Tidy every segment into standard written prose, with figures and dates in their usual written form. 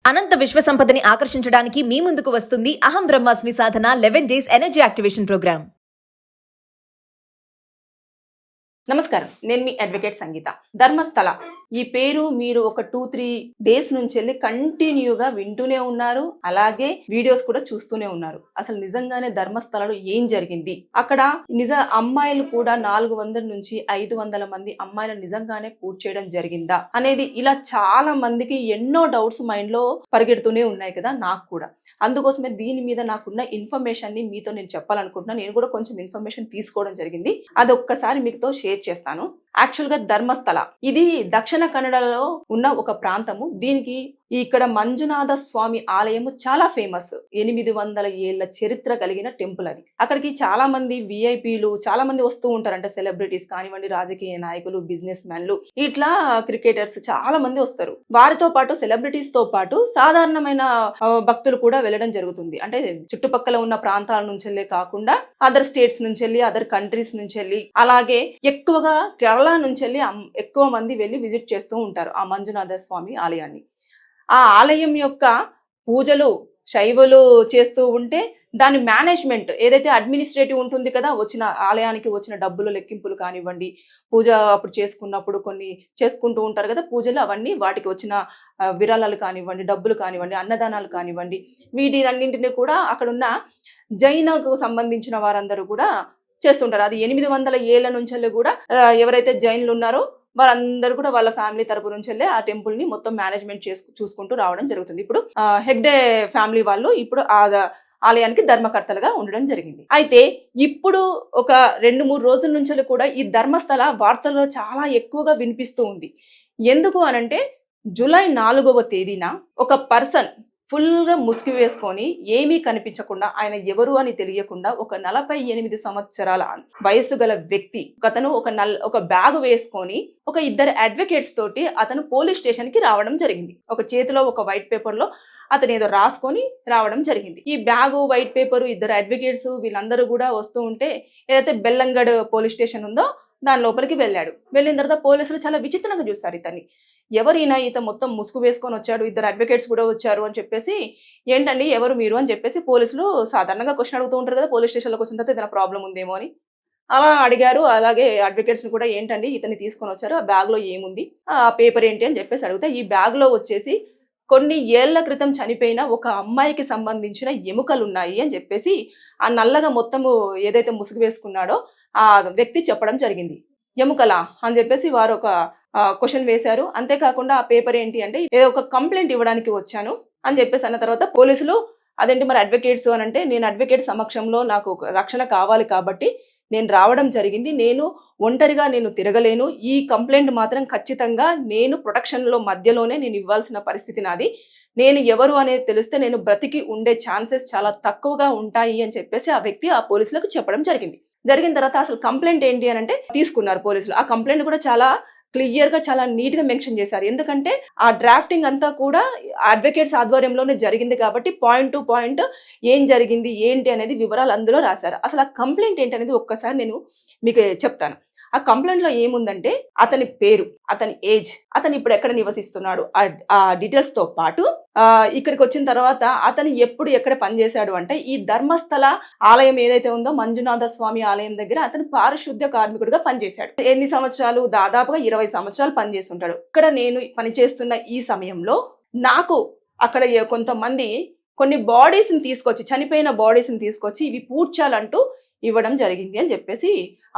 అనంత విశ్వ సంపదని ఆకర్షించడానికి మీ ముందుకు వస్తుంది అహం బ్రహ్మాస్మి సాధన 11 డేస్ ఎనర్జీ యాక్టివేషన్ ప్రోగ్రామ్. నమస్కారం, నేను మీ అడ్వకేట్ సంగీత. ధర్మస్థల ఈ పేరు మీరు ఒక 2-3 డేస్ నుంచి వెళ్ళి కంటిన్యూగా వింటూనే ఉన్నారు, అలాగే వీడియోస్ కూడా చూస్తూనే ఉన్నారు. అసలు నిజంగానే ధర్మస్థలలో ఏం జరిగింది, అక్కడ అమ్మాయిలు కూడా 400 నుంచి 500 మంది అమ్మాయిలు నిజంగానే పూర్తి చేయడం జరిగిందా అనేది ఇలా చాలా మందికి ఎన్నో డౌట్స్ మైండ్ లో పరిగెడుతూనే ఉన్నాయి కదా, నాకు కూడా. అందుకోసమే దీని మీద నాకున్న ఇన్ఫర్మేషన్ ని మీతో నేను చెప్పాలనుకుంటున్నాను. నేను కూడా కొంచెం ఇన్ఫర్మేషన్ తీసుకోవడం జరిగింది, అది ఒక్కసారి మీతో షేర్ చేస్తాను. యాక్చువల్ గా ధర్మస్థల ఇది దక్షిణ కన్నడలో ఉన్న ఒక ప్రాంతము. దీనికి ఇక్కడ మంజునాథ స్వామి ఆలయము చాలా ఫేమస్. 800 ఏళ్ల చరిత్ర కలిగిన టెంపుల్ అది. అక్కడికి చాలా మంది విఐపీలు చాలా మంది వస్తూ ఉంటారు. అంటే సెలబ్రిటీస్ కానివ్వండి, రాజకీయ నాయకులు, బిజినెస్ మ్యాన్లు, ఇట్లా క్రికెటర్స్ చాలా మంది వస్తారు. వారితో పాటు సెలబ్రిటీస్ తో పాటు సాధారణమైన భక్తులు కూడా వెళ్ళడం జరుగుతుంది. అంటే చుట్టుపక్కల ఉన్న ప్రాంతాల నుంచి కాకుండా అదర్ స్టేట్స్ నుంచి వెళ్ళి, అదర్ కంట్రీస్ నుంచి వెళ్ళి, అలాగే ఎక్కువగా కేరళ నుంచి వెళ్ళి ఎక్కువ మంది వెళ్ళి విజిట్ చేస్తూ ఉంటారు ఆ మంజునాథ స్వామి ఆలయాన్ని. ఆ ఆలయం యొక్క పూజలు శైవులు చేస్తూ ఉంటే దాని మేనేజ్మెంట్ ఏదైతే అడ్మినిస్ట్రేటివ్ ఉంటుంది కదా, వచ్చిన ఆలయానికి వచ్చిన డబ్బులు లెక్కింపులు కానివ్వండి, పూజ అప్పుడు చేసుకున్నప్పుడు కొన్ని చేసుకుంటూ ఉంటారు కదా పూజలు, అవన్నీ వాటికి వచ్చిన విరాళాలు కానివ్వండి, డబ్బులు కానివ్వండి, అన్నదానాలు కానివ్వండి, వీటినన్నింటినీ కూడా అక్కడున్న జైనకు సంబంధించిన వారందరూ కూడా చేస్తుంటారు. అది 800 ఏళ్ల నుంచి కూడా ఎవరైతే జైన్లు ఉన్నారో వారందరూ కూడా వాళ్ళ ఫ్యామిలీ తరపు నుంచి వెళ్ళి ఆ టెంపుల్ ని మొత్తం మేనేజ్మెంట్ చూసుకుంటూ రావడం జరుగుతుంది. ఇప్పుడు హెగ్డే ఫ్యామిలీ వాళ్ళు ఇప్పుడు ఆలయానికి ధర్మకర్తలుగా ఉండడం జరిగింది. అయితే ఇప్పుడు ఒక 2-3 రోజుల నుంచి కూడా ఈ ధర్మస్థల వార్తల్లో చాలా ఎక్కువగా వినిపిస్తూ ఉంది. ఎందుకు అనంటే జూలై 4వ తేదీన ఒక పర్సన్ ఫుల్ గా ముసుగు వేసుకొని ఏమీ కనిపించకుండా, ఆయన ఎవరు అని తెలియకుండా, ఒక 48 సంవత్సరాల వయసు గల వ్యక్తి అతను ఒక బ్యాగ్ వేసుకొని ఒక 2 అడ్వకేట్స్ తోటి అతను పోలీస్ స్టేషన్ కి రావడం జరిగింది. ఒక చేతిలో ఒక వైట్ పేపర్ లో అతను ఏదో రాసుకొని రావడం జరిగింది. ఈ బ్యాగు, వైట్ పేపరు, 2 అడ్వకేట్స్ వీళ్ళందరూ కూడా వస్తూ ఉంటే ఏదైతే బెల్లంగడ్ పోలీస్ స్టేషన్ ఉందో దాని లోపలికి వెళ్ళాడు. వెళ్ళిన తర్వాత పోలీసులు చాలా విచిత్రంగా చూస్తారు ఇతన్ని. ఎవరైనా ఈత మొత్తం ముసుగు వేసుకొని వచ్చాడు, 2 అడ్వకేట్స్ కూడా వచ్చారు అని చెప్పేసి, ఏంటండి ఎవరు మీరు అని చెప్పేసి పోలీసులు సాధారణంగా క్వశ్చన్ అడుగుతూ ఉంటారు కదా పోలీస్ స్టేషన్లోకి వచ్చిన తర్వాత, ఏదైనా ప్రాబ్లం ఉందేమో అని అలా అడిగారు. అలాగే అడ్వకేట్స్ ని కూడా ఏంటండి ఇతన్ని తీసుకొని వచ్చారు, ఆ బ్యాగ్ లో ఏముంది, ఆ పేపర్ ఏంటి అని చెప్పేసి అడిగితే, ఈ బ్యాగ్ లో వచ్చేసి కొన్ని ఏళ్ల క్రితం చనిపోయిన ఒక అమ్మాయికి సంబంధించిన ఎముకలు ఉన్నాయి అని చెప్పేసి ఆ నల్లగా మొత్తము ఏదైతే ముసుగు వేసుకున్నాడో ఆ వ్యక్తి చెప్పడం జరిగింది. ఎముకలా అని చెప్పేసి వారు ఒక క్వశ్చన్ వేశారు. అంతేకాకుండా ఆ పేపర్ ఏంటి అంటే, ఏదో ఒక కంప్లైంట్ ఇవ్వడానికి వచ్చాను అని చెప్పేసి అన్న తర్వాత పోలీసులు, అదేంటి మరి అడ్వకేట్స్ అని అంటే, నేను అడ్వకేట్ సమక్షంలో నాకు రక్షణ కావాలి కాబట్టి నేను రావడం జరిగింది, నేను ఒంటరిగా నేను తిరగలేను, ఈ కంప్లైంట్ మాత్రం ఖచ్చితంగా నేను ప్రొటెక్షన్లో మధ్యలోనే నేను ఇవ్వాల్సిన పరిస్థితి నాది, నేను ఎవరు అనేది తెలిస్తే నేను బ్రతికి ఉండే ఛాన్సెస్ చాలా తక్కువగా ఉంటాయి అని చెప్పేసి ఆ వ్యక్తి ఆ పోలీసులకు చెప్పడం జరిగింది. జరిగిన తర్వాత అసలు కంప్లైంట్ ఏంటి అని అంటే తీసుకున్నారు పోలీసులు. ఆ కంప్లైంట్ కూడా చాలా క్లియర్ గా చాలా నీట్ గా మెన్షన్ చేశారు. ఎందుకంటే ఆ డ్రాఫ్టింగ్ అంతా కూడా అడ్వకేట్స్ ఆధ్వర్యంలోనే జరిగింది కాబట్టి పాయింట్ టు పాయింట్ ఏం జరిగింది ఏంటి అనేది వివరాలు అందులో రాశారు. అసలు ఆ కంప్లైంట్ ఏంటి అనేది ఒక్కసారి నేను మీకు చెప్తాను. ఆ కంప్లైంట్ లో ఏముందంటే అతని పేరు, అతని ఏజ్, అతను ఇప్పుడు ఎక్కడ నివసిస్తున్నాడు, ఆ డీటెయిల్స్ తో పాటు ఇక్కడికి వచ్చిన తర్వాత అతను ఎప్పుడు ఎక్కడ పనిచేశాడు అంటే, ఈ ధర్మస్థల ఆలయం ఏదైతే ఉందో మంజునాథ స్వామి ఆలయం దగ్గర అతను పారిశుద్ధ్య కార్మికుడిగా పనిచేశాడు. ఎన్ని సంవత్సరాలు? దాదాపుగా 20 సంవత్సరాలు పనిచేస్తుంటాడు. ఇక్కడ నేను పనిచేస్తున్న ఈ సమయంలో నాకు అక్కడ కొంతమంది కొన్ని బాడీస్ ని తీసుకొచ్చి, చనిపోయిన బాడీస్ ని తీసుకొచ్చి ఇవి పూడ్చాలంటూ ఇవ్వడం జరిగింది అని చెప్పేసి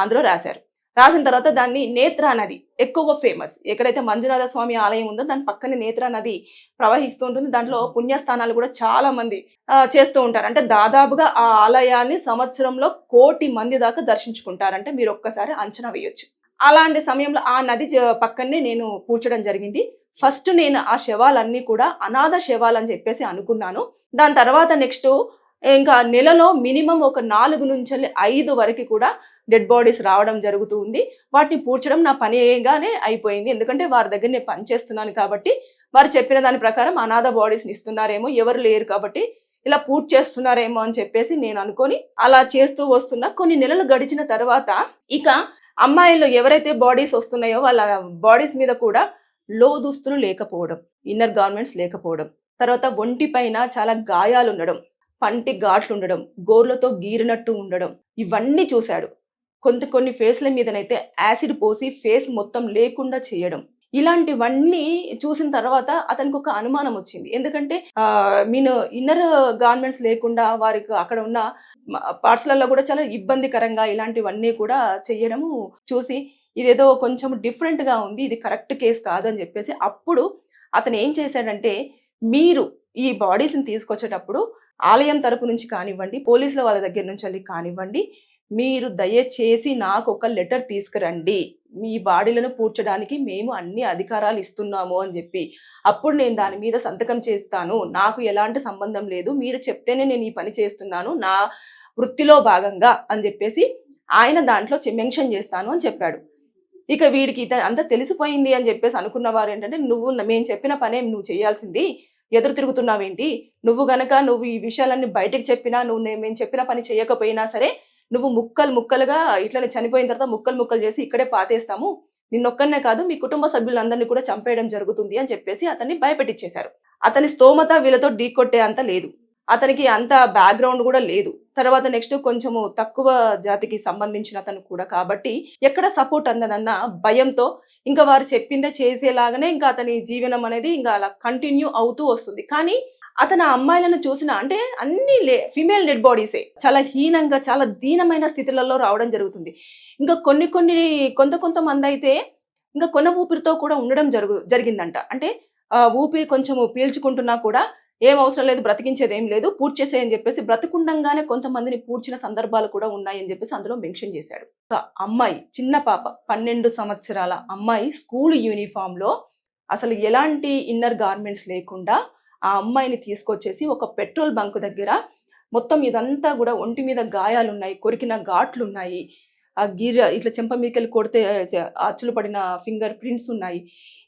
అందులో రాశారు. రాసిన తర్వాత దాన్ని నేత్రా నది ఎక్కువ ఫేమస్. ఎక్కడైతే మంజునాథ స్వామి ఆలయం ఉందో దాని పక్కనే నేత్రా నది ప్రవహిస్తూ ఉంటుంది. దాంట్లో పుణ్యస్థానాలు కూడా చాలా మంది చేస్తూ ఉంటారు. అంటే దాదాపుగా ఆ ఆలయాన్ని సంవత్సరంలో 1 కోటి మంది దాకా దర్శించుకుంటారంటే మీరు ఒక్కసారి అంచనా వేయొచ్చు. అలాంటి సమయంలో ఆ నది పక్కనే నేను పూడ్చడం జరిగింది. ఫస్ట్ నేను ఆ శవాలన్నీ కూడా అనాథ శవాలు అని చెప్పేసి అనుకున్నాను. దాని తర్వాత నెక్స్ట్ ఇంకా నెలలో మినిమం ఒక 4 నుంచి 5 వరకు కూడా డెడ్ బాడీస్ రావడం జరుగుతూ ఉంది. వాటిని పూడ్చడం నా పనిగానే అయిపోయింది. ఎందుకంటే వారి దగ్గర నేను పని చేస్తున్నాను కాబట్టి వారు చెప్పిన దాని ప్రకారం అనాథ బాడీస్ని ఇస్తున్నారేమో, ఎవరు లేరు కాబట్టి ఇలా పూర్తి చేస్తున్నారేమో అని చెప్పేసి నేను అనుకొని అలా చేస్తూ వస్తున్నా. కొన్ని నెలలు గడిచిన తర్వాత ఇక అమ్మాయిలు ఎవరైతే బాడీస్ వస్తున్నాయో వాళ్ళ బాడీస్ మీద కూడా లో దుస్తులు లేకపోవడం, ఇన్నర్ గార్మెంట్స్ లేకపోవడం, తర్వాత ఒంటి పైన చాలా గాయాలు ఉండడం, పంటి ఘాట్లు ఉండడం, గోర్లతో గీరినట్టు ఉండడం, ఇవన్నీ చూశాడు. కొన్ని ఫేస్ల మీదనైతే యాసిడ్ పోసి ఫేస్ మొత్తం లేకుండా చేయడం, ఇలాంటివన్నీ చూసిన తర్వాత అతనికి ఒక అనుమానం వచ్చింది. ఎందుకంటే మీన్ ఇన్నర్ గార్మెంట్స్ లేకుండా వారికి అక్కడ ఉన్న పార్ట్స్లలో కూడా చాలా ఇబ్బందికరంగా ఇలాంటివన్నీ కూడా చెయ్యడము చూసి ఇదేదో కొంచెం డిఫరెంట్ గా ఉంది, ఇది కరెక్ట్ కేసు కాదని చెప్పేసి అప్పుడు అతను ఏం చేశాడంటే, మీరు ఈ బాడీస్ని తీసుకొచ్చేటప్పుడు ఆలయం తరపు నుంచి కానివ్వండి, పోలీసుల వాళ్ళ దగ్గర నుంచి వెళ్ళి కానివ్వండి, మీరు దయచేసి నాకు ఒక లెటర్ తీసుకురండి, మీ బాడీలను పూడ్చడానికి మేము అన్ని అధికారాలు ఇస్తున్నాము అని చెప్పి, అప్పుడు నేను దాని మీద సంతకం చేస్తాను, నాకు ఎలాంటి సంబంధం లేదు, మీరు చెప్తేనే నేను ఈ పని చేస్తున్నాను నా వృత్తిలో భాగంగా అని చెప్పేసి ఆయన దాంట్లో మెన్షన్ చేస్తాను అని చెప్పాడు. ఇక వీడికి అంతా తెలిసిపోయింది అని చెప్పేసి అనుకున్న వారు ఏంటంటే, మేము చెప్పిన పనే నువ్వు చేయాల్సింది, ఎదురు తిరుగుతున్నావేంటి, నువ్వు ఈ విషయాలన్నీ బయటకు చెప్పినా, మేము చెప్పిన పని చేయకపోయినా సరే నువ్వు ముక్కలుగా ఇట్లనే చనిపోయిన తర్వాత ముక్కలు చేసి ఇక్కడే పాతేస్తాము, నిన్నొక్కనే కాదు మీ కుటుంబ సభ్యులందరినీ కూడా చంపేయడం జరుగుతుంది అని చెప్పేసి అతన్ని భయపెట్టించేశారు. అతని స్తోమత వీళ్ళతో ఢీకొట్టే అంత లేదు, అతనికి అంత బ్యాక్గ్రౌండ్ కూడా లేదు. తర్వాత నెక్స్ట్ కొంచెము తక్కువ జాతికి సంబంధించిన అతను కూడా కాబట్టి ఎక్కడ సపోర్ట్ అందదన్న భయంతో ఇంకా వారు చెప్పిందే చేసేలాగానే ఇంకా అతని జీవనం అనేది ఇంకా అలా కంటిన్యూ అవుతూ వస్తుంది. కానీ అతను ఆ అమ్మాయిలను చూసిన అంటే అన్ని ఫిమేల్ డెడ్ బాడీసే చాలా హీనంగా చాలా దీనమైన స్థితిలలో రావడం జరుగుతుంది. ఇంకా కొంతమంది అయితే ఇంకా కొన ఊపిరితో కూడా ఉండడం జరిగిందంట. అంటే ఊపిరి కొంచెము పీల్చుకుంటున్నా కూడా ఏం అవసరం లేదు, బ్రతికించేది ఏం లేదు, పూడ్చేసేయని చెప్పేసి బ్రతుకుండంగానే కొంతమందిని పూడ్చిన సందర్భాలు కూడా ఉన్నాయని చెప్పేసి అందులో మెన్షన్ చేశాడు. ఒక అమ్మాయి, చిన్న పాప 12 సంవత్సరాల అమ్మాయి స్కూల్ యూనిఫామ్ లో అసలు ఎలాంటి ఇన్నర్ గార్మెంట్స్ లేకుండా ఆ అమ్మాయిని తీసుకొచ్చేసి ఒక పెట్రోల్ బంక్ దగ్గర మొత్తం ఇదంతా కూడా ఒంటి మీద గాయాలు ఉన్నాయి, కొరికిన ఘాట్లు ఉన్నాయి, ఆ ఇట్లా చెంప మీదకెళ్ళి కొడితే అచ్చులు పడిన ఫింగర్ ప్రింట్స్ ఉన్నాయి,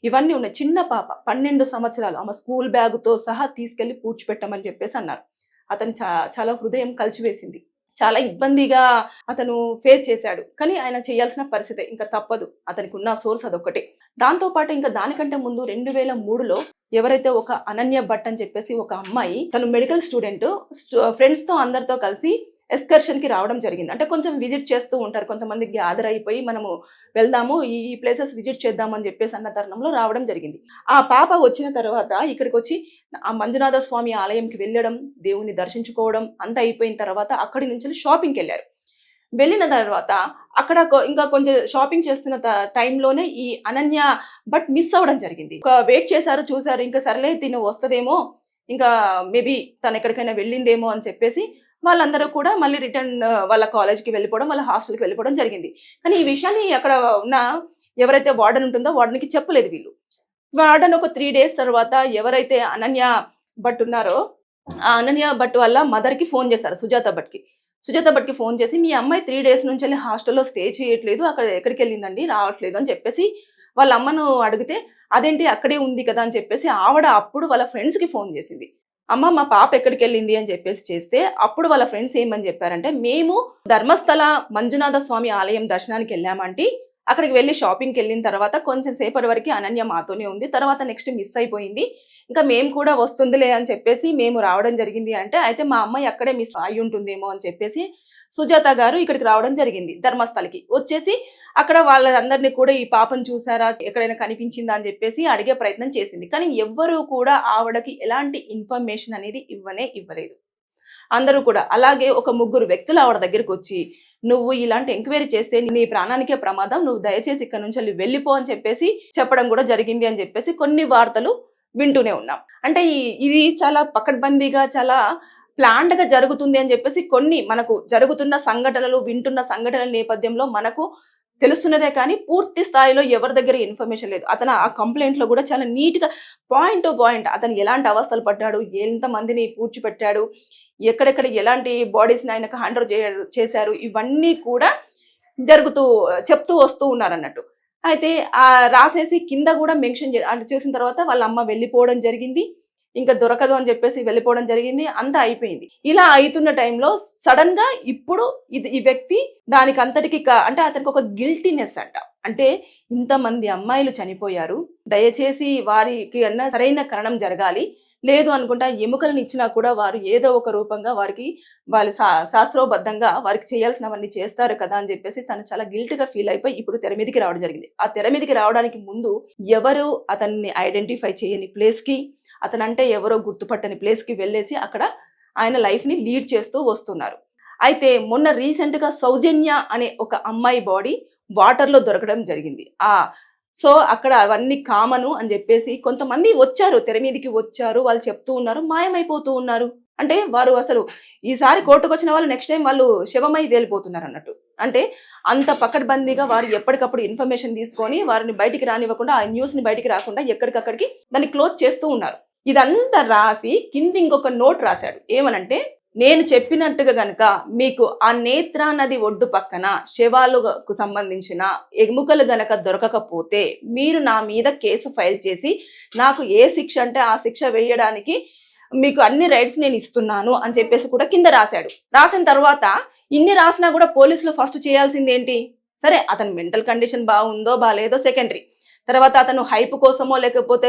ఇవన్నీ ఉన్నాయి. చిన్న పాప 12 సంవత్సరాలు, ఆమె స్కూల్ బ్యాగుతో సహా తీసుకెళ్లి పూడ్చిపెట్టమని చెప్పేసి అన్నారు. అతను చాలా హృదయం కలిచివేసింది, చాలా ఇబ్బందిగా అతను ఫేస్ చేశాడు. కానీ ఆయన చేయాల్సిన పరిస్థితి, ఇంకా తప్పదు, అతనికి ఉన్న సోర్స్ అదొక్కటే. దాంతో పాటు ఇంకా దానికంటే ముందు 2003లో ఎవరైతే ఒక అనన్య భట్ అని చెప్పేసి ఒక అమ్మాయి, తను మెడికల్ స్టూడెంట్, ఫ్రెండ్స్ తో అందరితో కలిసి ఎక్స్కర్షన్ కి రావడం జరిగింది. అంటే కొంచెం విజిట్ చేస్తూ ఉంటారు కొంతమంది, గ్యాదర్ అయిపోయి మనము వెళ్దాము ఈ ప్లేసెస్ విజిట్ చేద్దాం అని చెప్పేసి అన్న తరుణంలో రావడం జరిగింది. ఆ పాప వచ్చిన తర్వాత ఇక్కడికి వచ్చి ఆ మంజునాథ స్వామి ఆలయంకి వెళ్ళడం, దేవుని దర్శించుకోవడం అంతా అయిపోయిన తర్వాత అక్కడి నుంచి షాపింగ్కి వెళ్ళారు. వెళ్ళిన తర్వాత అక్కడ ఇంకా కొంచెం షాపింగ్ చేస్తున్న టైంలోనే ఈ అనన్య బట్ మిస్ అవ్వడం జరిగింది. వెయిట్ చేశారు, చూసారు, ఇంకా సర్లే తిను వస్తుందేమో, ఇంకా మేబీ తను ఎక్కడికైనా వెళ్ళిందేమో అని చెప్పేసి వాళ్ళందరూ కూడా మళ్ళీ రిటర్న్ వాళ్ళ కాలేజ్కి వెళ్ళిపోవడం, వాళ్ళ హాస్టల్కి వెళ్ళిపోవడం జరిగింది. కానీ ఈ విషయాన్ని అక్కడ ఉన్న ఎవరైతే వార్డెన్ ఉంటుందో వార్డెన్కి చెప్పలేదు వీళ్ళు. వార్డెన్ ఒక 3 days తర్వాత ఎవరైతే అనన్య భట్ ఉన్నారో ఆ అనన్య భట్ వాళ్ళ మదర్కి ఫోన్ చేశారు, సుజాత భట్కి ఫోన్ చేసి, మీ అమ్మాయి 3 days నుంచి వెళ్ళి హాస్టల్లో స్టే చేయట్లేదు, అక్కడ ఎక్కడికి వెళ్ళిందండి, రావట్లేదు అని చెప్పేసి వాళ్ళ అమ్మను అడిగితే, అదేంటి అక్కడే ఉంది కదా అని చెప్పేసి ఆవిడ అప్పుడు వాళ్ళ ఫ్రెండ్స్కి ఫోన్ చేసింది. అమ్మ మా పాప ఎక్కడికి వెళ్ళింది అని చెప్పేసి చేస్తే అప్పుడు వాళ్ళ ఫ్రెండ్స్ ఏమని చెప్పారంటే, మేము ధర్మస్థల మంజునాథ స్వామి ఆలయం దర్శనానికి వెళ్ళామంటే, అక్కడికి వెళ్ళి షాపింగ్కి వెళ్ళిన తర్వాత కొంచెం సేపటి వరకు అనన్య మాతోనే ఉంది, తర్వాత నెక్స్ట్ మిస్ అయిపోయింది, ఇంకా మేము కూడా వస్తుందిలే అని చెప్పేసి మేము రావడం జరిగింది అంటే, అయితే మా అమ్మాయి అక్కడే మిస్ అయి ఉంటుందేమో అని చెప్పేసి సుజాత గారు ఇక్కడికి రావడం జరిగింది. ధర్మస్థలకి వచ్చేసి అక్కడ వాళ్ళందరినీ కూడా ఈ పాపను చూసారా, ఎక్కడైనా కనిపించిందా అని చెప్పేసి అడిగే ప్రయత్నం చేసింది. కానీ ఎవ్వరూ కూడా ఆవిడకి ఎలాంటి ఇన్ఫర్మేషన్ అనేది ఇవ్వలేదు అందరూ కూడా. అలాగే ఒక 3 వ్యక్తులు ఆవిడ దగ్గరికి వచ్చి, నువ్వు ఇలాంటి ఎంక్వైరీ చేస్తే నీ ప్రాణానికే ప్రమాదం, నువ్వు దయచేసి ఇక్కడ నుంచి వెళ్ళిపో అని చెప్పేసి చెప్పడం కూడా జరిగింది అని చెప్పేసి కొన్ని వార్తలు వింటూనే ఉన్నాం. అంటే ఇది చాలా పకడ్బందీగా చాలా ప్లాంట్ గా జరుగుతుంది అని చెప్పేసి కొన్ని మనకు జరుగుతున్న సంఘటనలు, వింటున్న సంఘటనల నేపథ్యంలో మనకు తెలుస్తున్నదే కానీ పూర్తి స్థాయిలో ఎవరి దగ్గర ఇన్ఫర్మేషన్ లేదు. అతను ఆ కంప్లైంట్ లో కూడా చాలా నీట్ గా పాయింట్ టు పాయింట్ అతను ఎలాంటి అవస్థలు పడ్డాడు, ఎంత మందిని పూడ్చిపెట్టాడు, ఎక్కడెక్కడ ఎలాంటి బాడీస్ ని ఆయనకు హ్యాండ్ ఓవర్ చేశారు, ఇవన్నీ కూడా చెప్తూ వస్తూ ఉన్నారు అన్నట్టు. అయితే ఆ రాసేసి కింద కూడా మెన్షన్ చేసిన తర్వాత వాళ్ళ అమ్మ వెళ్ళిపోవడం జరిగింది, ఇంకా దొరకదు అని చెప్పేసి వెళ్ళిపోవడం జరిగింది, అంతా అయిపోయింది. ఇలా అవుతున్న టైంలో సడన్ గా ఇప్పుడు ఈ వ్యక్తి దానికి అంతటికి అంటే అతనికి ఒక గిల్టీనెస్ అంట. అంటే ఇంతమంది అమ్మాయిలు చనిపోయారు, దయచేసి వారికి అన్న సరైన కరణం జరగాలి, లేదు అనుకుంటే ఆ ఎముకలను ఇచ్చినా కూడా వారు ఏదో ఒక రూపంగా వారికి వాళ్ళు శాస్త్రోబద్ధంగా వారికి చేయాల్సినవన్నీ చేస్తారు కదా అని చెప్పేసి తను చాలా గిల్ట్గా ఫీల్ అయిపోయి ఇప్పుడు తెర మీదకి రావడం జరిగింది. ఆ తెర మీదకి రావడానికి ముందు ఎవరు అతన్ని ఐడెంటిఫై చేయని ప్లేస్కి, అతనంటే ఎవరో గుర్తుపట్టని ప్లేస్కి వెళ్ళేసి అక్కడ ఆయన లైఫ్ని లీడ్ చేస్తూ వస్తున్నారు. అయితే మొన్న రీసెంట్గా సౌజన్య అనే ఒక అమ్మాయి బాడీ వాటర్లో దొరకడం జరిగింది. సో అక్కడ అవన్నీ కామను అని చెప్పేసి కొంతమంది వచ్చారు, తెర మీదకి వచ్చారు, వాళ్ళు చెప్తూ ఉన్నారు, మాయమైపోతూ ఉన్నారు. అంటే వారు అసలు ఈసారి కోర్టుకు వచ్చిన వాళ్ళు నెక్స్ట్ టైం వాళ్ళు శవమై తేలిపోతున్నారు అన్నట్టు. అంటే అంత పకడ్బందీగా వారు ఎప్పటికప్పుడు ఇన్ఫర్మేషన్ తీసుకొని వారిని బయటికి రానివ్వకుండా, ఆ న్యూస్ని బయటికి రాకుండా ఎక్కడికక్కడికి దాన్ని క్లోజ్ చేస్తూ ఉన్నారు. ఇదంతా రాసి కింద ఇంకొక నోట్ రాశాడు. ఏమనంటే, నేను చెప్పినట్టుగా గనక మీకు ఆ నేత్రా నది ఒడ్డు పక్కన శవాలకు సంబంధించిన ఎముకలు గనక దొరకకపోతే మీరు నా మీద కేసు ఫైల్ చేసి నాకు ఏ శిక్ష అంటే ఆ శిక్ష వేయడానికి మీకు అన్ని రైట్స్ నేను ఇస్తున్నాను అని చెప్పేసి కూడా కింద రాశాడు. రాసిన తర్వాత ఇన్ని రాసినా కూడా పోలీసులు ఫస్ట్ చేయాల్సింది ఏంటి? సరే, అతని మెంటల్ కండిషన్ బాగుందో బాగాలేదో సెకండరీ. తర్వాత అతను హైప్ కోసమో లేకపోతే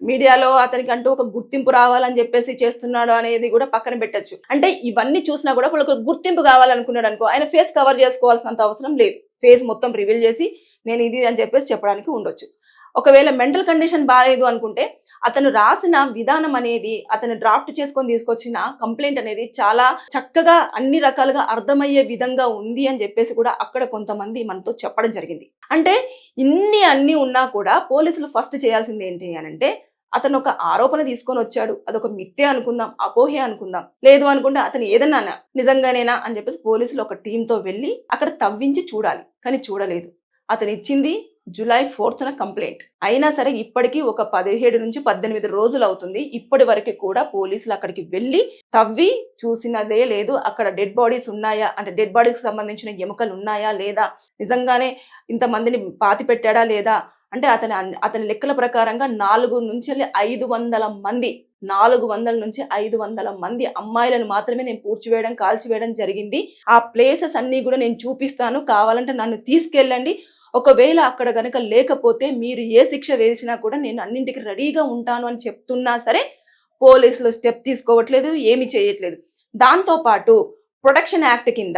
మీడియాలో అతనికి అంటూ ఒక గుర్తింపు రావాలని చెప్పేసి చేస్తున్నాడు అనేది కూడా పక్కన పెట్టచ్చు. అంటే ఇవన్నీ చూసినా కూడా వాళ్ళకి గుర్తింపు కావాలనుకున్నాడు అనుకో, ఆయన ఫేస్ కవర్ చేసుకోవాల్సినంత అవసరం లేదు. ఫేస్ మొత్తం రివీల్ చేసి నేను ఇది అని చెప్పేసి చెప్పడానికి ఉండొచ్చు. ఒకవేళ మెంటల్ కండిషన్ బాగాలేదు అనుకుంటే అతను రాసిన విధానం అనేది, అతను డ్రాఫ్ట్ చేసుకొని తీసుకొచ్చిన కంప్లైంట్ అనేది చాలా చక్కగా అన్ని రకాలుగా అర్థమయ్యే విధంగా ఉంది అని చెప్పేసి కూడా అక్కడ కొంతమంది మనతో చెప్పడం జరిగింది. అంటే అన్ని ఉన్నా కూడా పోలీసులు ఫస్ట్ చేయాల్సింది ఏంటి అని అంటే, అతను ఒక ఆరోపణ తీసుకొని వచ్చాడు, అదొక మిథ్యే అనుకుందాం, అపోహే అనుకుందాం, లేదు అనుకుంటే అతను ఏదన్నా నిజంగానేనా అని చెప్పేసి పోలీసులు ఒక టీంతో వెళ్ళి అక్కడ తవ్వించి చూడాలి. కానీ చూడలేదు. అతను ఇచ్చింది జూలై 4th కంప్లైంట్. అయినా సరే ఇప్పటికీ ఒక 17 నుంచి 18 రోజులు అవుతుంది. ఇప్పటి వరకు కూడా పోలీసులు అక్కడికి వెళ్ళి తవ్వి చూసినదే లేదు. అక్కడ డెడ్ బాడీస్ ఉన్నాయా అంటే, డెడ్ బాడీకి సంబంధించిన ఎముకలు ఉన్నాయా లేదా, నిజంగానే ఇంతమందిని పాతి పెట్టాడా లేదా అంటే, అతని లెక్కల ప్రకారంగా 400 నుంచి 500 మంది 400 నుంచి 500 మంది అమ్మాయిలను మాత్రమే నేను పూడ్చివేయడం, కాల్చివేయడం జరిగింది. ఆ ప్లేసెస్ అన్ని కూడా నేను చూపిస్తాను, కావాలంటే నన్ను తీసుకెళ్ళండి, ఒకవేళ అక్కడ గనక లేకపోతే మీరు ఏ శిక్ష వేసినా కూడా నేను అన్నింటికి రెడీగా ఉంటాను అని చెప్తున్నా సరే పోలీసులు స్టెప్ తీసుకోవట్లేదు, ఏమి చేయట్లేదు. దాంతోపాటు ప్రొటెక్షన్ యాక్ట్ కింద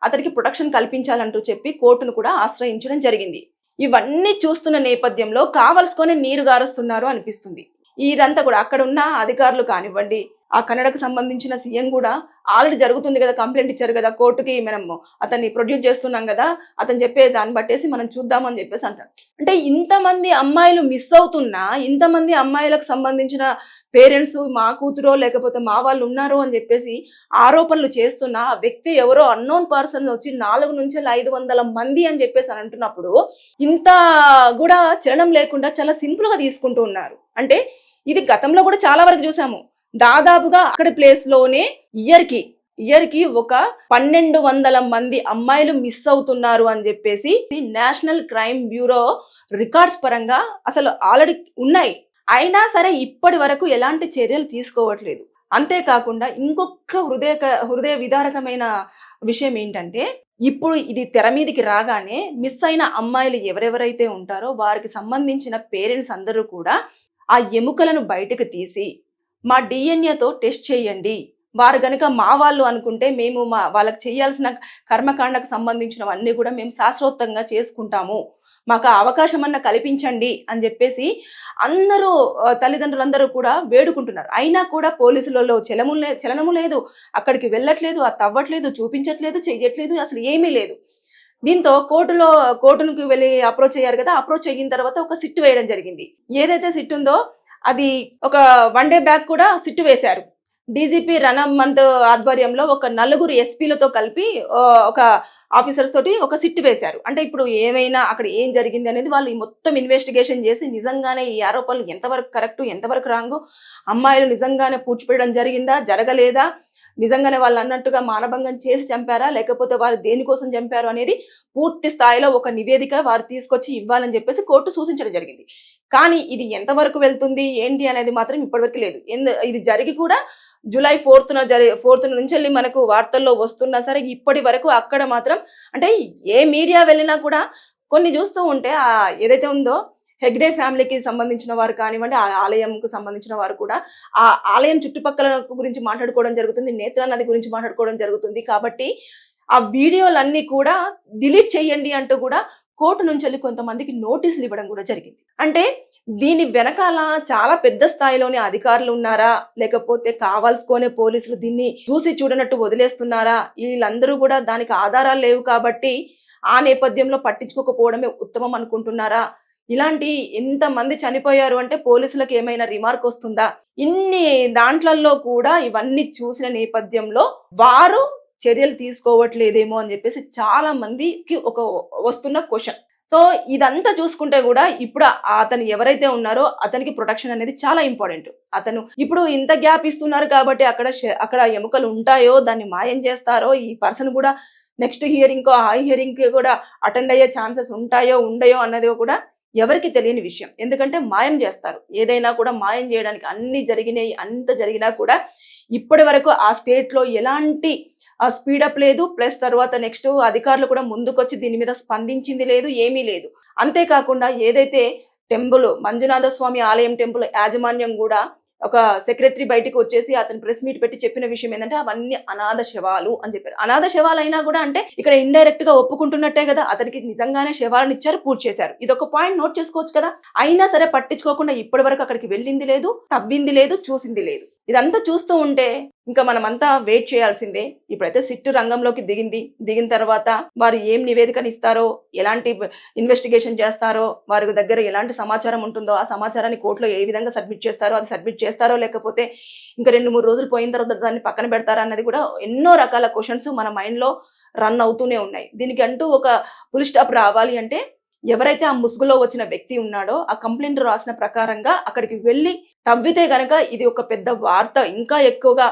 అతనికి ప్రొటెక్షన్ కల్పించాలంటూ చెప్పి కోర్టును కూడా ఆశ్రయించడం జరిగింది. ఇవన్నీ చూస్తున్న నేపథ్యంలో కావలసుకొని నీరు గారుస్తున్నారు అనిపిస్తుంది. ఇదంతా కూడా అక్కడ ఉన్న అధికారులు కానివ్వండి, ఆ కన్నడకు సంబంధించిన సీఎం కూడా ఆల్రెడీ జరుగుతుంది కదా, కంప్లైంట్ ఇచ్చారు కదా కోర్టుకి, మనము అతన్ని ప్రొడ్యూస్ చేస్తున్నాం కదా, అతను చెప్పే దాన్ని బట్టేసి మనం చూద్దామని చెప్పేసి అంటారు. అంటే ఇంతమంది అమ్మాయిలు మిస్ అవుతున్నా, ఇంతమంది అమ్మాయిలకు సంబంధించిన పేరెంట్స్ మా కూతురో లేకపోతే మా వాళ్ళు ఉన్నారో అని చెప్పేసి ఆరోపణలు చేస్తున్న ఆ వ్యక్తి ఎవరో అన్నోన్ పర్సన్ వచ్చి 400 నుంచి 500 మంది అని చెప్పేసి అని అంటున్నప్పుడు ఇంత కూడా చలనం లేకుండా చాలా సింపుల్ గా తీసుకుంటూ ఉన్నారు. అంటే ఇది గతంలో కూడా చాలా వరకు చూసాము. దాదాపుగా అక్కడి ప్లేస్ లోనే ఇయర్ కి ఒక 1200 మంది అమ్మాయిలు మిస్ అవుతున్నారు అని చెప్పేసి నేషనల్ క్రైమ్ బ్యూరో రికార్డ్స్ పరంగా అసలు ఆల్రెడీ ఉన్నాయి. అయినా సరే ఇప్పటి వరకు ఎలాంటి చర్యలు తీసుకోవట్లేదు. అంతేకాకుండా ఇంకొక హృదయ విదారకమైన విషయం ఏంటంటే, ఇప్పుడు ఇది తెర మీదకి రాగానే మిస్ అయిన అమ్మాయిలు ఎవరెవరైతే ఉంటారో వారికి సంబంధించిన పేరెంట్స్ అందరూ కూడా ఆ ఎముకలను బయటకు తీసి మా డిఎన్ఏతో టెస్ట్ చేయండి, వారు గనుక మా వాళ్ళు అనుకుంటే మేము వాళ్ళకి చేయాల్సిన కర్మకాండకు సంబంధించినవన్నీ కూడా మేము శాస్త్రోక్తంగా చేసుకుంటాము, మాకు అవకాశం అన్న కల్పించండి అని చెప్పేసి అందరూ తల్లిదండ్రులందరూ కూడా వేడుకుంటున్నారు. అయినా కూడా పోలీసులలో చలనము లేదు, అక్కడికి వెళ్ళట్లేదు, అది తవ్వట్లేదు, చూపించట్లేదు, చెయ్యట్లేదు, అసలు ఏమీ లేదు. దీంతో కోర్టునికి వెళ్ళి అప్రోచ్ అయ్యారు కదా, అప్రోచ్ అయిన తర్వాత ఒక సిట్ వేయడం జరిగింది. ఏదైతే సిట్ ఉందో అది ఒక 1 day బ్యాక్ కూడా సిట్ వేశారు. డీజీపీ రణమంత్ ఆధ్వర్యంలో ఒక 4 ఎస్పీలతో కలిపి ఒక ఆఫీసర్స్ తోటి ఒక సిట్ వేశారు. అంటే ఇప్పుడు ఏమైనా అక్కడ ఏం జరిగింది అనేది వాళ్ళు మొత్తం ఇన్వెస్టిగేషన్ చేసి నిజంగానే ఈ ఆరోపణలు ఎంతవరకు కరెక్ట్, ఎంతవరకు రాంగు, అమ్మాయిలు నిజంగానే పూడ్చిపెట్టడం జరిగిందా, జరగలేదా, నిజంగానే వాళ్ళు అన్నట్టుగా మానభంగం చేసి చంపారా లేకపోతే వారు దేనికోసం చంపారు అనేది పూర్తి స్థాయిలో ఒక నివేదిక వారు తీసుకొచ్చి ఇవ్వాలని చెప్పేసి కోర్టు సూచించడం జరిగింది. కానీ ఇది ఎంతవరకు వెళ్తుంది ఏంటి అనేది మాత్రం ఇప్పటివరకు లేదు. ఇది జరిగి కూడా జూలై 4th నుంచి వెళ్ళి మనకు వార్తల్లో వస్తున్నా సరే ఇప్పటి వరకు అక్కడ మాత్రం అంటే ఏ మీడియా వెళ్ళినా కూడా కొన్ని చూస్తూ ఉంటే ఏదైతే ఉందో హెగ్డే ఫ్యామిలీకి సంబంధించిన వారు కానివ్వండి, ఆ ఆలయంకు సంబంధించిన వారు కూడా ఆ ఆలయం చుట్టుపక్కల గురించి మాట్లాడుకోవడం జరుగుతుంది, నేత్రా నది గురించి మాట్లాడుకోవడం జరుగుతుంది. కాబట్టి ఆ వీడియోలన్నీ కూడా డిలీట్ చేయండి అంటూ కూడా కోర్టు నుంచి వెళ్ళి కొంతమందికి నోటీసులు ఇవ్వడం కూడా జరిగింది. అంటే దీని వెనకాల చాలా పెద్ద స్థాయిలోనే అధికారులు ఉన్నారా, లేకపోతే కావాల్సుకునే పోలీసులు దీన్ని చూసి చూడనట్టు వదిలేస్తున్నారా, వీళ్ళందరూ కూడా దానికి ఆధారాలు లేవు కాబట్టి ఆ నేపథ్యంలో పట్టించుకోకపోవడమే ఉత్తమం అనుకుంటున్నారా, ఇలాంటి ఎంతమంది చనిపోయారు అంటే పోలీసులకు ఏమైనా రిమార్క్ వస్తుందా, ఇన్ని దాంట్లలో కూడా ఇవన్నీ చూసిన నేపథ్యంలో వారు చర్యలు తీసుకోవట్లేదేమో అని చెప్పేసి చాలా మందికి ఒక వస్తున్న క్వశ్చన్. సో ఇదంతా చూసుకుంటే కూడా ఇప్పుడు అతను ఎవరైతే ఉన్నారో అతనికి ప్రొటెక్షన్ అనేది చాలా ఇంపార్టెంట్. అతను ఇప్పుడు ఇంత గ్యాప్ ఇస్తున్నారు కాబట్టి అక్కడ ఎముకలు ఉంటాయో దాన్ని మాయం చేస్తారో, ఈ పర్సన్ కూడా నెక్స్ట్ హియరింగ్ హై హియరింగ్ కూడా అటెండ్ అయ్యే ఛాన్సెస్ ఉంటాయో ఉండయో అన్నది కూడా ఎవరికి తెలియని విషయం. ఎందుకంటే మాయం చేస్తారు, ఏదైనా కూడా మాయం చేయడానికి అన్ని జరిగినాయి. అంత జరిగినా కూడా ఇప్పటి వరకు ఆ స్టేట్ లో ఎలాంటి స్పీడప్ లేదు. ప్లస్ తర్వాత నెక్స్ట్ అధికారులు కూడా ముందుకొచ్చి దీని మీద స్పందించింది లేదు, ఏమీ లేదు. అంతేకాకుండా ఏదైతే టెంపుల్ మంజునాథ స్వామి ఆలయం టెంపుల్ యాజమాన్యం కూడా ఒక సెక్రటరీ బయటికి వచ్చేసి అతను ప్రెస్ మీట్ పెట్టి చెప్పిన విషయం ఏంటంటే అవన్నీ అనాథ శవాలు అని చెప్పారు. అనాథ శవాలు అయినా కూడా అంటే ఇక్కడ ఇండైరెక్ట్ గా ఒప్పుకుంటున్నట్టే కదా, అతనికి నిజంగానే శవాలను ఇచ్చారు, పూర్తి చేశారు. ఇదొక పాయింట్ నోట్ చేసుకోవచ్చు కదా. అయినా సరే పట్టించుకోకుండా ఇప్పటి వరకు అక్కడికి వెళ్ళింది లేదు, తవ్వింది లేదు, చూసింది లేదు. ఇదంతా చూస్తూ ఉంటే ఇంకా మనమంతా వెయిట్ చేయాల్సిందే. ఇప్పుడైతే సిట్టు రంగంలోకి దిగిన తర్వాత వారు ఏం నివేదికను ఇస్తారో, ఎలాంటి ఇన్వెస్టిగేషన్ చేస్తారో, వారి దగ్గర ఎలాంటి సమాచారం ఉంటుందో ఆ సమాచారాన్ని కోర్టులో ఏ విధంగా సబ్మిట్ చేస్తారో, అది సబ్మిట్ చేస్తారో లేకపోతే ఇంకా 2-3 రోజులు పోయిన తర్వాత దాన్ని పక్కన పెడతారా అన్నది కూడా ఎన్నో రకాల క్వశ్చన్స్ మన మైండ్ లో రన్ అవుతూనే ఉన్నాయి. దీనికి అంటూ ఒక ఫుల్ స్టాప్ రావాలి అంటే ఎవరైతే ఆ ముసుగులో వచ్చిన వ్యక్తి ఉన్నాడో ఆ కంప్లైంట్ రాసిన ప్రకారంగా అక్కడికి వెళ్ళి తవ్వితే గనక ఇది ఒక పెద్ద వార్త. ఇంకా ఎక్కువగా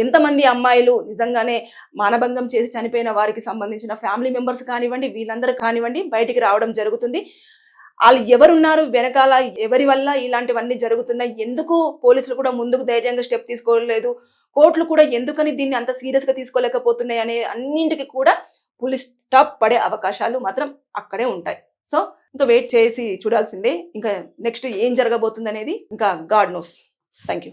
ఎంతమంది అమ్మాయిలు నిజంగానే మానభంగం చేసి చనిపోయిన వారికి సంబంధించిన ఫ్యామిలీ మెంబర్స్ కానివ్వండి, వీళ్ళందరూ కానివ్వండి బయటికి రావడం జరుగుతుంది. వాళ్ళు ఎవరున్నారు వెనకాల, ఎవరి వల్ల ఇలాంటివన్నీ జరుగుతున్నాయి, ఎందుకు పోలీసులు కూడా ముందుకు ధైర్యంగా స్టెప్ తీసుకోలేదు, కోర్టులు కూడా ఎందుకని దీన్ని అంత సీరియస్ గా తీసుకోలేకపోతున్నాయి అనే అన్నింటికి కూడా పోలీస్ స్టాప్ పడే అవకాశాలు మాత్రం అక్కడే ఉంటాయి. సో ఇంకా వెయిట్ చేసి చూడాల్సిందే. ఇంకా నెక్స్ట్ ఏం జరగబోతుంది అనేది ఇంకా గాడ్ నోస్. Thank you.